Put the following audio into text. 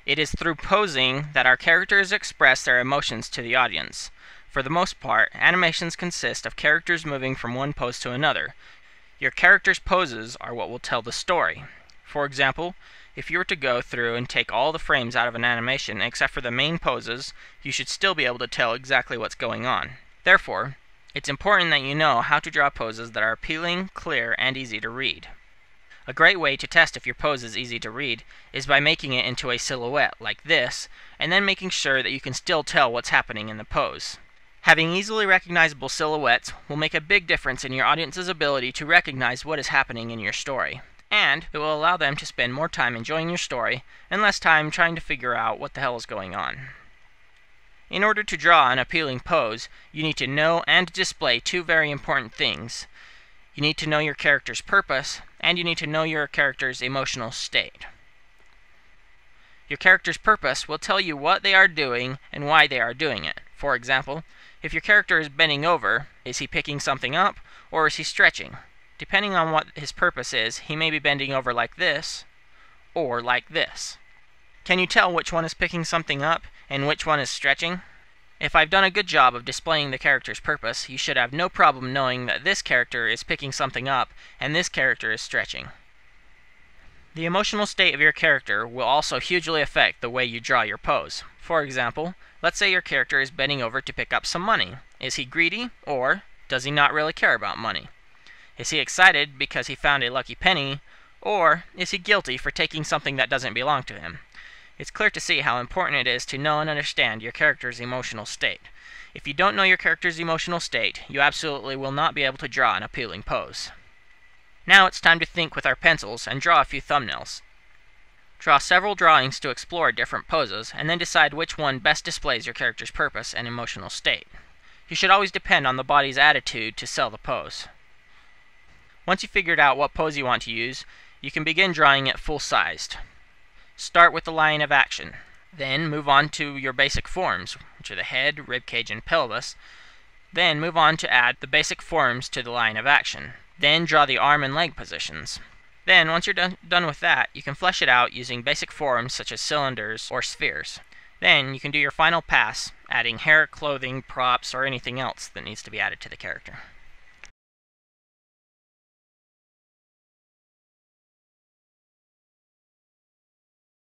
It is through posing that our characters express their emotions to the audience. For the most part, animations consist of characters moving from one pose to another. Your characters' poses are what will tell the story. For example, if you were to go through and take all the frames out of an animation except for the main poses, you should still be able to tell exactly what's going on. Therefore, it's important that you know how to draw poses that are appealing, clear, and easy to read. A great way to test if your pose is easy to read is by making it into a silhouette, like this, and then making sure that you can still tell what's happening in the pose. Having easily recognizable silhouettes will make a big difference in your audience's ability to recognize what is happening in your story, and it will allow them to spend more time enjoying your story and less time trying to figure out what the hell is going on. In order to draw an appealing pose, you need to know and display two very important things. You need to know your character's purpose, and you need to know your character's emotional state. Your character's purpose will tell you what they are doing and why they are doing it. For example, if your character is bending over, is he picking something up, or is he stretching? Depending on what his purpose is, he may be bending over like this, or like this. Can you tell which one is picking something up, and which one is stretching? If I've done a good job of displaying the character's purpose, you should have no problem knowing that this character is picking something up, and this character is stretching. The emotional state of your character will also hugely affect the way you draw your pose. For example, let's say your character is bending over to pick up some money. Is he greedy, or does he not really care about money? Is he excited because he found a lucky penny, or is he guilty for taking something that doesn't belong to him? It's clear to see how important it is to know and understand your character's emotional state. If you don't know your character's emotional state, you absolutely will not be able to draw an appealing pose. Now it's time to think with our pencils and draw a few thumbnails. Draw several drawings to explore different poses, and then decide which one best displays your character's purpose and emotional state. You should always depend on the body's attitude to sell the pose. Once you've figured out what pose you want to use, you can begin drawing it full-sized. Start with the line of action. Then move on to your basic forms, which are the head, ribcage, and pelvis. Then move on to add the basic forms to the line of action. Then draw the arm and leg positions. Then, once you're done with that, you can flesh it out using basic forms such as cylinders or spheres. Then you can do your final pass, adding hair, clothing, props, or anything else that needs to be added to the character.